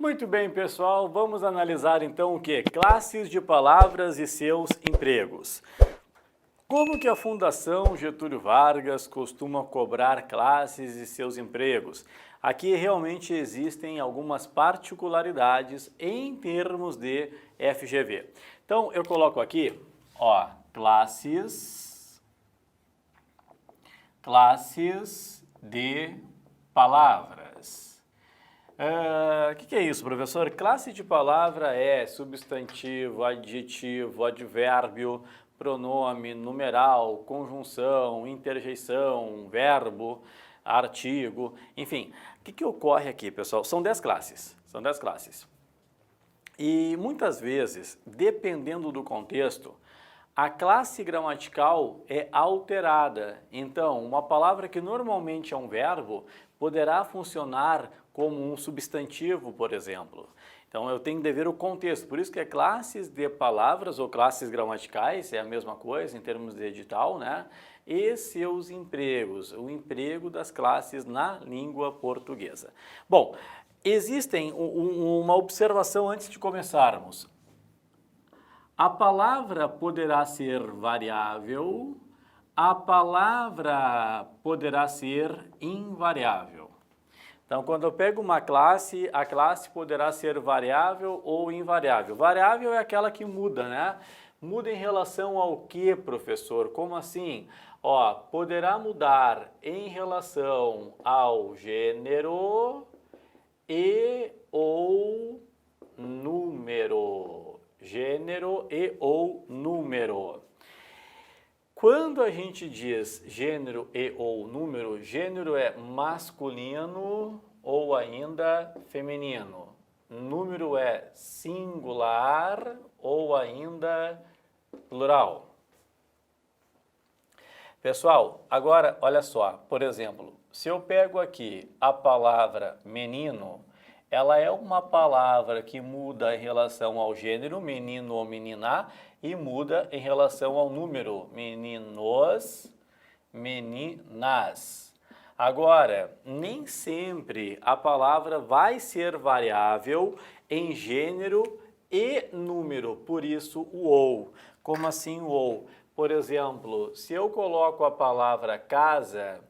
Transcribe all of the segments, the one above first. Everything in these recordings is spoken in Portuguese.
Muito bem, pessoal, vamos analisar então o que? Classes de palavras e seus empregos. Como que a Fundação Getúlio Vargas costuma cobrar classes e seus empregos? Aqui realmente existem algumas particularidades em termos de FGV. Então, eu coloco aqui, ó, classes de palavras. O que é isso, professor? Classe de palavra é substantivo, adjetivo, advérbio, pronome, numeral, conjunção, interjeição, verbo, artigo, enfim. O que ocorre aqui, pessoal? São 10 classes. São 10 classes. E muitas vezes, dependendo do contexto, a classe gramatical é alterada. Então, uma palavra que normalmente é um verbo poderá funcionar como um substantivo, por exemplo. Então, eu tenho de ver o contexto. Por isso que é classes de palavras ou classes gramaticais, é a mesma coisa em termos de edital, né? E seus empregos, o emprego das classes na língua portuguesa. Bom, existem uma observação antes de começarmos. A palavra poderá ser variável, a palavra poderá ser invariável. Então, quando eu pego uma classe, a classe poderá ser variável ou invariável. Variável é aquela que muda, né? Muda em relação ao que, professor? Como assim? Ó, poderá mudar em relação ao gênero e ou número. Gênero e ou número. Quando a gente diz gênero e ou número, gênero é masculino ou ainda feminino. Número é singular ou ainda plural. Pessoal, agora olha só, por exemplo, se eu pego aqui a palavra menino, ela é uma palavra que muda em relação ao gênero, menino ou menina, e muda em relação ao número, meninos, meninas. Agora, nem sempre a palavra vai ser variável em gênero e número, por isso o ou. Como assim o ou? Por exemplo, se eu coloco a palavra casa,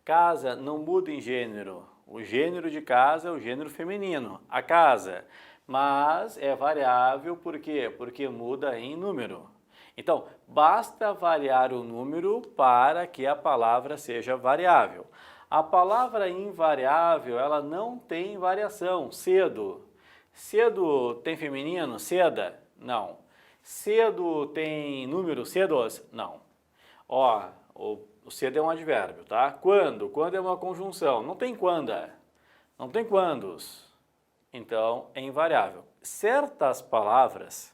casa não muda em gênero. O gênero de casa é o gênero feminino, a casa. Mas é variável por quê? Porque muda em número. Então, basta variar o número para que a palavra seja variável. A palavra invariável, ela não tem variação. Cedo. Cedo tem feminino? Seda? Não. Cedo tem número? Cedos? Não. Ó, o cedo é um advérbio, tá? Quando? Quando é uma conjunção. Não tem quanda. Não tem quandos. Então, é invariável. Certas palavras,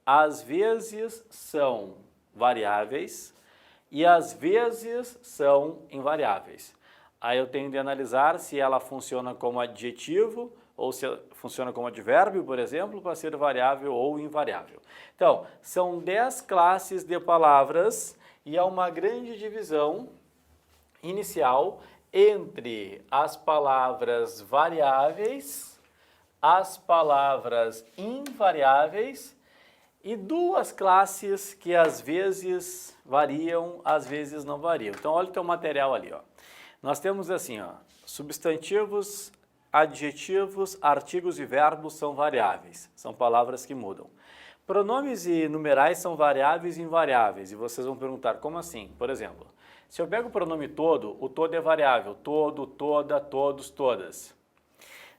às vezes são variáveis e às vezes são invariáveis. Aí eu tenho de analisar se ela funciona como adjetivo ou se ela funciona como advérbio, por exemplo, para ser variável ou invariável. Então, são 10 classes de palavras e há uma grande divisão inicial entre as palavras variáveis, as palavras invariáveis e duas classes que às vezes variam, às vezes não variam. Então, olha o teu material ali, ó. Nós temos assim, ó, substantivos, adjetivos, artigos e verbos são variáveis, são palavras que mudam. Pronomes e numerais são variáveis e invariáveis, e vocês vão perguntar, como assim? Por exemplo, se eu pego o pronome todo, o todo é variável, todo, toda, todos, todas.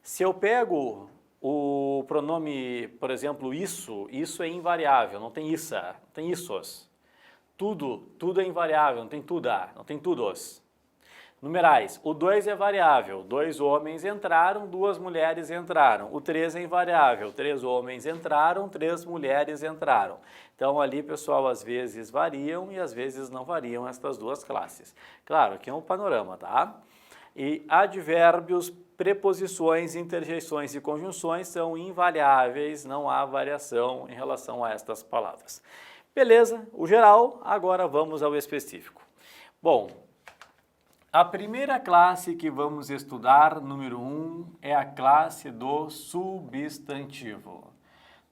Se eu pego o pronome, por exemplo, isso é invariável, não tem issa, não tem issos. Tudo é invariável, não tem tuda, não tem tudos. Numerais, o 2 é variável, 2 homens entraram, 2 mulheres entraram. O 3 é invariável, 3 homens entraram, 3 mulheres entraram. Então ali, pessoal, às vezes variam e às vezes não variam estas duas classes. Claro, aqui é um panorama, tá? E advérbios, preposições, interjeições e conjunções são invariáveis, não há variação em relação a estas palavras. Beleza, o geral, agora vamos ao específico. Bom, A primeira classe que vamos estudar, número 1, é a classe do substantivo.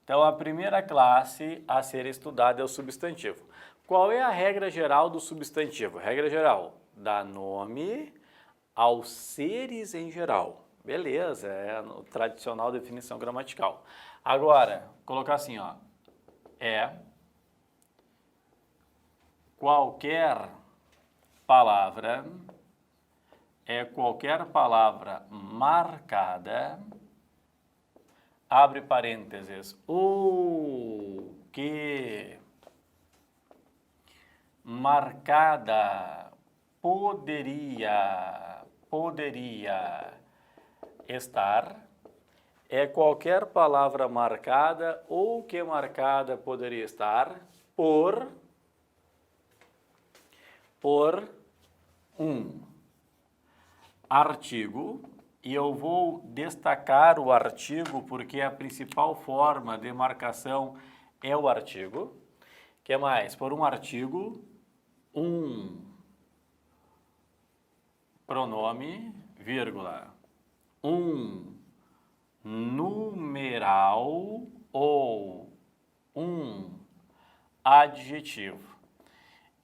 Então, a primeira classe a ser estudada é o substantivo. Qual é a regra geral do substantivo? Regra geral, dá nome aos seres em geral. Beleza, é a tradicional definição gramatical. Agora, colocar assim, ó, é qualquer palavra marcada, abre parênteses, o que marcada poderia estar, é qualquer palavra marcada ou que marcada poderia estar por um artigo, e eu vou destacar o artigo porque a principal forma de marcação é o artigo. Que mais? Por um artigo, um pronome, vírgula, um numeral ou um adjetivo.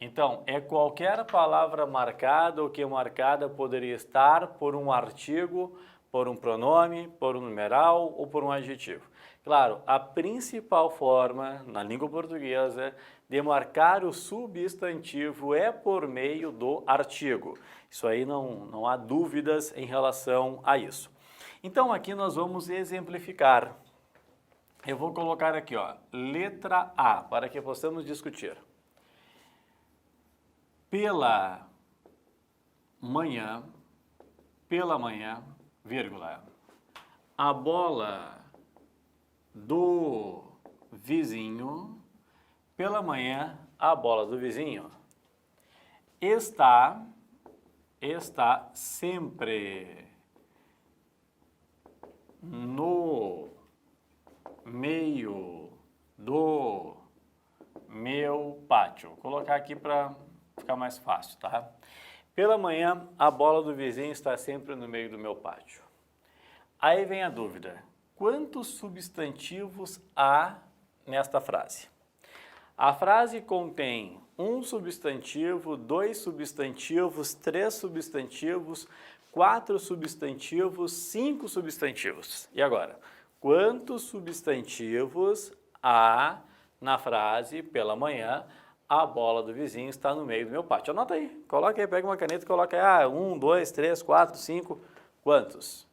Então, é qualquer palavra marcada ou que marcada poderia estar por um artigo, por um pronome, por um numeral ou por um adjetivo. Claro, a principal forma na língua portuguesa de marcar o substantivo é por meio do artigo. Isso aí não há dúvidas em relação a isso. Então, aqui nós vamos exemplificar. Eu vou colocar aqui, ó, letra A, para que possamos discutir. Pela manhã, vírgula, a bola do vizinho, pela manhã, a bola do vizinho está sempre no meio do meu pátio. Vou colocar aqui para ficar mais fácil, tá? Pela manhã, a bola do vizinho está sempre no meio do meu pátio. Aí vem a dúvida. Quantos substantivos há nesta frase? A frase contém um substantivo, 2 substantivos, 3 substantivos, 4 substantivos, 5 substantivos. E agora? Quantos substantivos há na frase pela manhã? A bola do vizinho está no meio do meu pátio. Anota aí, coloca aí, pega uma caneta e coloca aí, 1, 2, 3, 4, 5, quantos?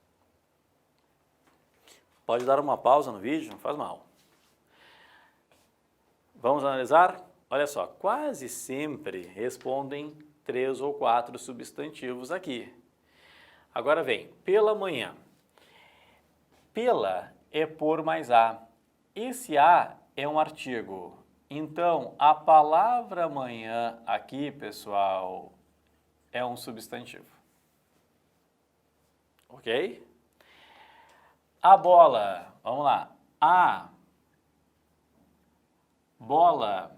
Pode dar uma pausa no vídeo, não faz mal. Vamos analisar? Olha só, quase sempre respondem 3 ou 4 substantivos aqui. Agora vem, pela manhã. Pela é por mais a. Esse a é um artigo. Então, a palavra manhã aqui, pessoal, é um substantivo. Ok? A bola, vamos lá. A bola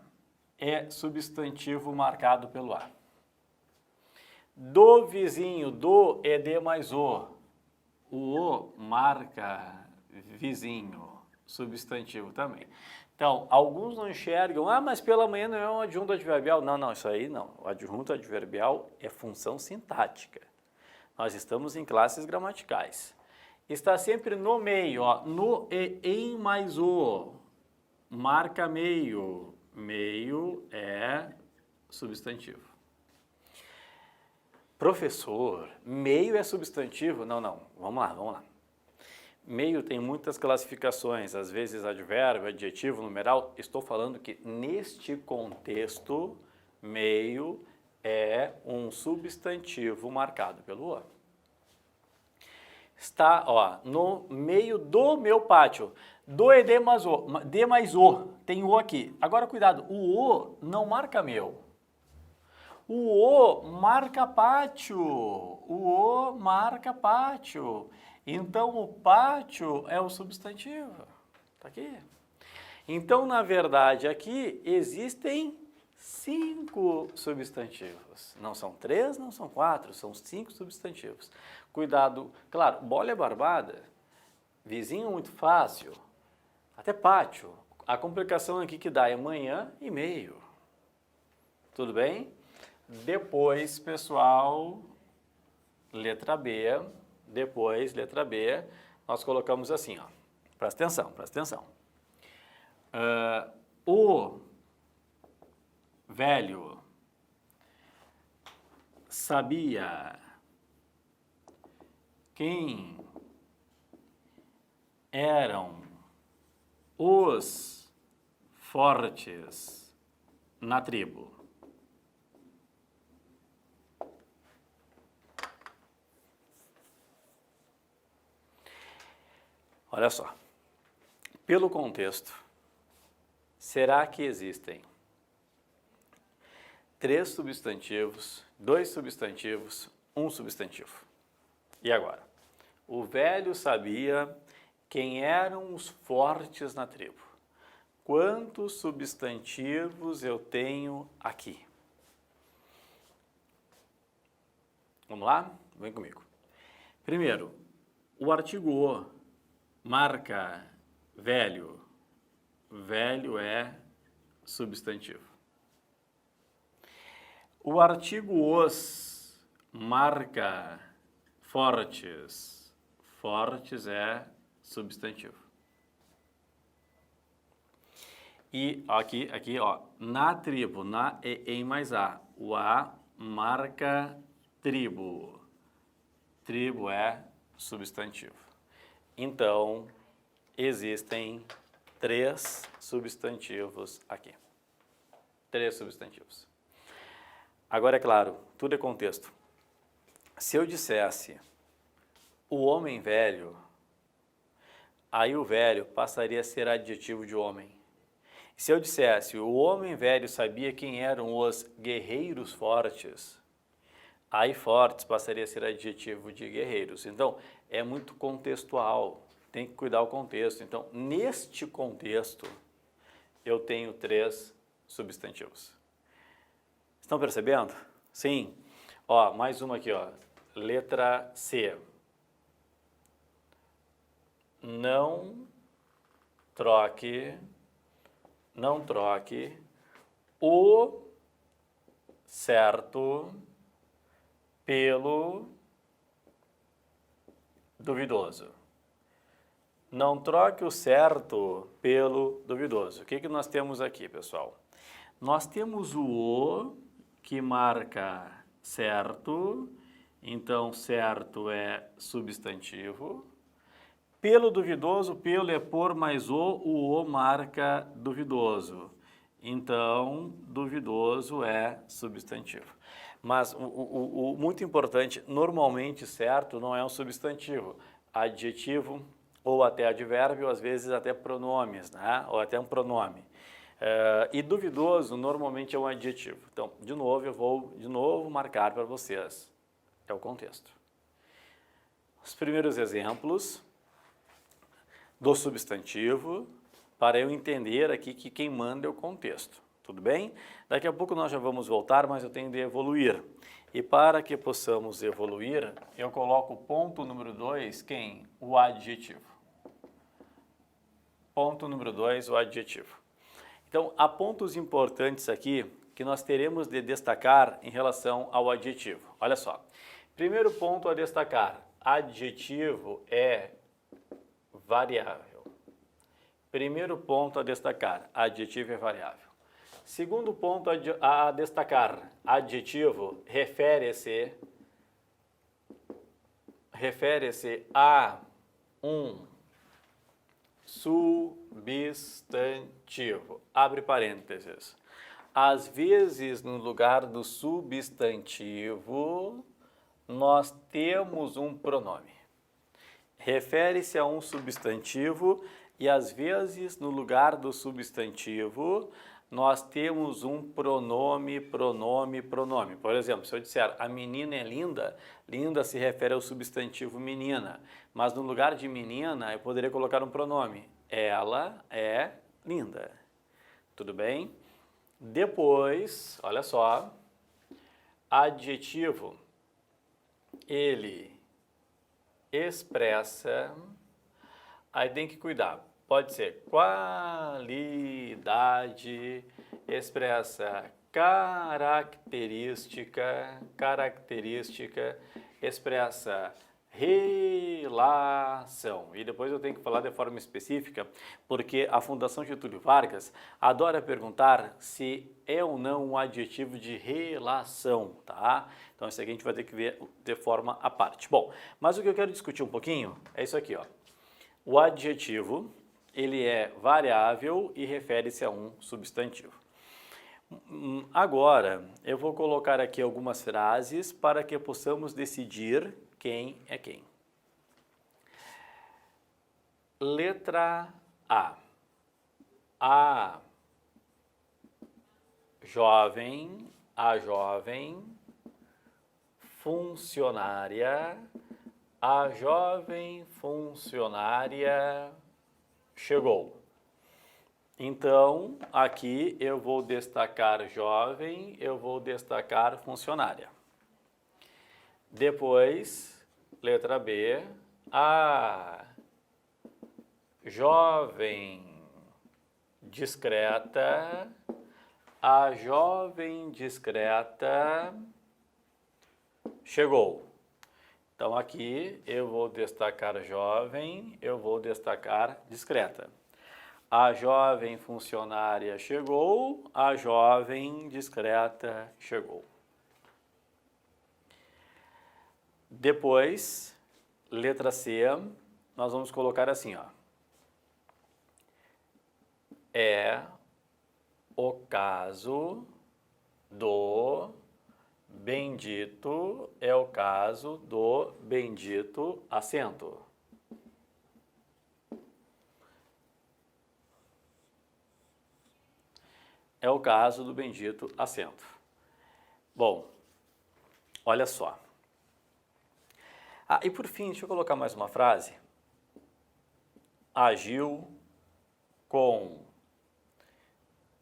é substantivo marcado pelo a. Do vizinho, do é de mais o. O marca vizinho, substantivo também. Então, alguns não enxergam, mas pela manhã não é um adjunto adverbial. Não, isso aí não. O adjunto adverbial é função sintática. Nós estamos em classes gramaticais. Está sempre no meio, ó, no e em mais o. Marca meio. Meio é substantivo. Professor, meio é substantivo? Não. Vamos lá. Meio tem muitas classificações, às vezes advérbio, adjetivo, numeral. Estou falando que neste contexto, meio é um substantivo marcado pelo o. Está, ó, no meio do meu pátio. Do e de mais o. Tem o aqui. Agora, cuidado, o não marca meu. O marca pátio. O marca pátio. Então, o pátio é o substantivo. Está aqui. Então, na verdade, aqui existem 5 substantivos. Não são 3, não são 4, são 5 substantivos. Cuidado, claro, bola é barbada, vizinho muito fácil, até pátio. A complicação aqui que dá é manhã e meio. Tudo bem? Depois, pessoal, letra B, nós colocamos assim, ó. Presta atenção, presta atenção. O velho sabia quem eram os fortes na tribo. Olha só, pelo contexto, será que existem 3 substantivos, 2 substantivos, 1 substantivo? E agora? O velho sabia quem eram os fortes na tribo. Quantos substantivos eu tenho aqui? Vamos lá? Vem comigo. Primeiro, o artigo o marca velho. Velho é substantivo. O artigo os marca fortes. Fortes é substantivo. E aqui, ó, na tribo, na e em mais a. O a marca tribo. Tribo é substantivo. Então, existem 3 substantivos aqui. 3 substantivos. Agora, é claro, tudo é contexto. Se eu dissesse o homem velho, aí o velho passaria a ser adjetivo de homem. Se eu dissesse o homem velho sabia quem eram os guerreiros fortes, aí fortes passaria a ser adjetivo de guerreiros. Então, é muito contextual, tem que cuidar o contexto. Então, neste contexto, eu tenho 3 substantivos. Estão percebendo? Sim. Ó, mais uma aqui, ó. Letra C. Não troque o certo pelo duvidoso. Não troque o certo pelo duvidoso. O que nós temos aqui, pessoal? Nós temos o "o", que marca certo, então certo é substantivo. Pelo duvidoso, pelo é por mais o marca duvidoso. Então, duvidoso é substantivo. Mas o muito importante, normalmente certo não é um substantivo. Adjetivo ou até advérbio, às vezes até pronomes, né? Ou até um pronome. E duvidoso normalmente é um adjetivo. Então, de novo, eu vou marcar para vocês. É o contexto. Os primeiros exemplos do substantivo, para eu entender aqui que quem manda é o contexto. Tudo bem? Daqui a pouco nós já vamos voltar, mas eu tenho de evoluir. E para que possamos evoluir, eu coloco o ponto número 2, quem? O adjetivo. Ponto número 2, o adjetivo. Então, há pontos importantes aqui que nós teremos de destacar em relação ao adjetivo. Olha só. Primeiro ponto a destacar. Adjetivo é variável. Primeiro ponto a destacar. Adjetivo é variável. Segundo ponto a destacar. Adjetivo refere-se a um substantivo. Abre parênteses. Às vezes, no lugar do substantivo, nós temos um pronome. Refere-se a um substantivo e, às vezes, no lugar do substantivo, nós temos um pronome. Por exemplo, se eu disser a menina é linda, linda se refere ao substantivo menina. Mas no lugar de menina, eu poderia colocar um pronome. Ela é linda. Tudo bem? Depois, olha só, adjetivo, ele expressa, aí tem que cuidar, pode ser qualidade, expressa característica, expressa relação. E depois eu tenho que falar de forma específica, porque a Fundação Getúlio Vargas adora perguntar se é ou não um adjetivo de relação, tá? Então isso aqui a gente vai ter que ver de forma à parte. Bom, mas o que eu quero discutir um pouquinho é isso aqui, ó. O adjetivo, ele é variável e refere-se a um substantivo. Agora, eu vou colocar aqui algumas frases para que possamos decidir quem é quem. Letra A. A jovem funcionária, a jovem funcionária chegou. Então, aqui eu vou destacar jovem, eu vou destacar funcionária. Depois, letra B, a jovem discreta, a jovem discreta chegou. Então, aqui eu vou destacar jovem, eu vou destacar discreta. A jovem funcionária chegou, a jovem discreta chegou. Depois, letra C, nós vamos colocar assim, ó. É o caso do bendito, é o caso do bendito assento. É o caso do bendito assento. Bom, olha só. E por fim, deixa eu colocar mais uma frase. Agiu com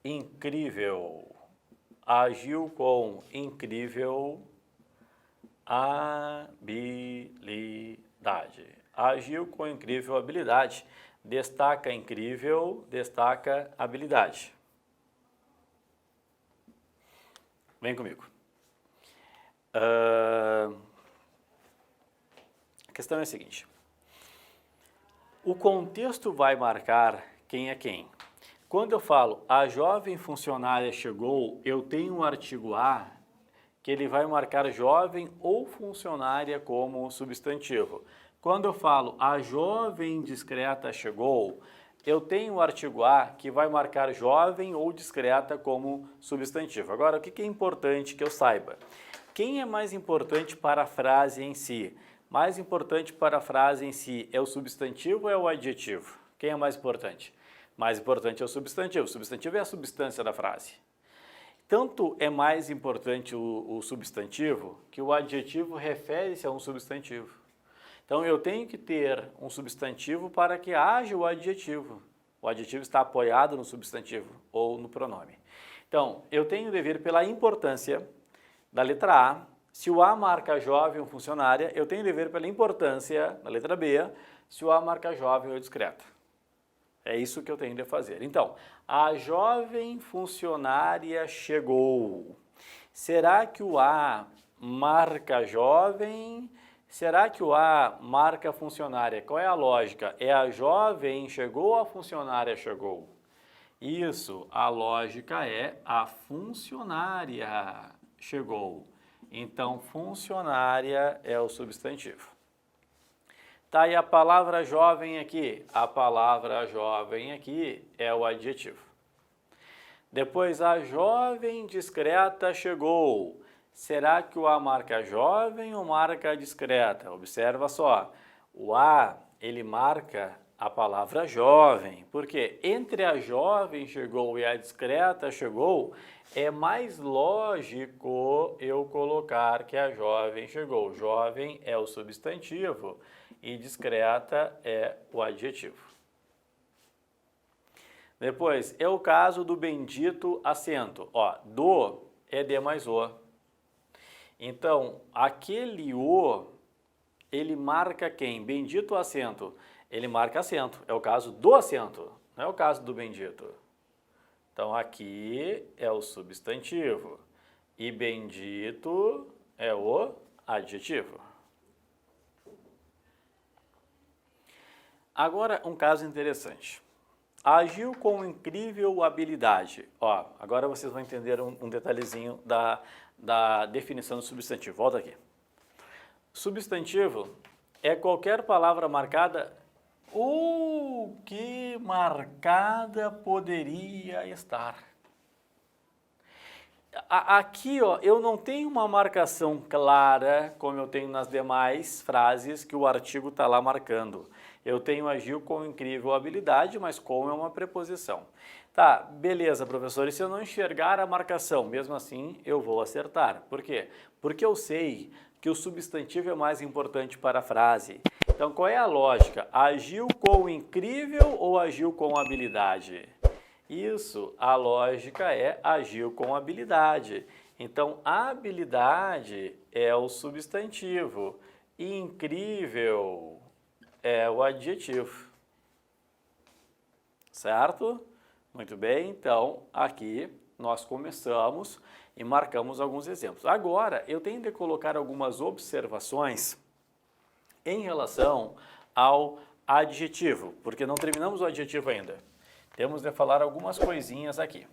incrível, agiu com incrível habilidade. Agiu com incrível habilidade. Destaca incrível, destaca habilidade. Vem comigo. A questão é a seguinte. O contexto vai marcar quem é quem. Quando eu falo a jovem funcionária chegou, eu tenho um artigo A que ele vai marcar jovem ou funcionária como substantivo. Quando eu falo a jovem discreta chegou, eu tenho o artigo A que vai marcar jovem ou discreta como substantivo. Agora, o que é importante que eu saiba? Quem é mais importante para a frase em si? Mais importante para a frase em si é o substantivo ou é o adjetivo? Quem é mais importante? Mais importante é o substantivo. O substantivo é a substância da frase. Tanto é mais importante o substantivo que o adjetivo refere-se a um substantivo. Então, eu tenho que ter um substantivo para que haja o adjetivo. O adjetivo está apoiado no substantivo ou no pronome. Então, eu tenho de ver pela importância da letra A. Se o A marca jovem ou funcionária, eu tenho de ver pela importância da letra B, se o A marca jovem ou discreta. É isso que eu tenho de fazer. Então, a jovem funcionária chegou. Será que o A marca jovem? Será que o A marca funcionária? Qual é a lógica? É a jovem chegou ou a funcionária chegou? Isso, a lógica é a funcionária chegou. Então, funcionária é o substantivo. Tá, e a palavra jovem aqui? A palavra jovem aqui é o adjetivo. Depois, a jovem discreta chegou. Será que o A marca jovem ou marca discreta? Observa só, o A, ele marca a palavra jovem, porque entre a jovem chegou e a discreta chegou, é mais lógico eu colocar que a jovem chegou. Jovem é o substantivo e discreta é o adjetivo. Depois, é o caso do bendito acento. Ó, do é D mais O. Então, aquele O, ele marca quem? Bendito acento. Ele marca acento. É o caso do acento, não é o caso do bendito. Então, aqui é o substantivo. E bendito é o adjetivo. Agora, um caso interessante. Agiu com incrível habilidade. Ó, agora vocês vão entender um detalhezinho da definição do substantivo. Volta aqui. Substantivo é qualquer palavra marcada. Que marcada poderia estar? Aqui, ó, eu não tenho uma marcação clara, como eu tenho nas demais frases que o artigo está lá marcando. Eu tenho agiu com incrível habilidade, mas com é uma preposição. Tá, beleza, professor, e se eu não enxergar a marcação, mesmo assim eu vou acertar. Por quê? Porque eu sei que o substantivo é mais importante para a frase. Então, qual é a lógica? Agiu com incrível ou agiu com habilidade? Isso, a lógica é agiu com habilidade. Então, habilidade é o substantivo, incrível é o adjetivo. Certo? Muito bem, então aqui nós começamos e marcamos alguns exemplos. Agora, eu tenho de colocar algumas observações em relação ao adjetivo, porque não terminamos o adjetivo ainda. Temos de falar algumas coisinhas aqui.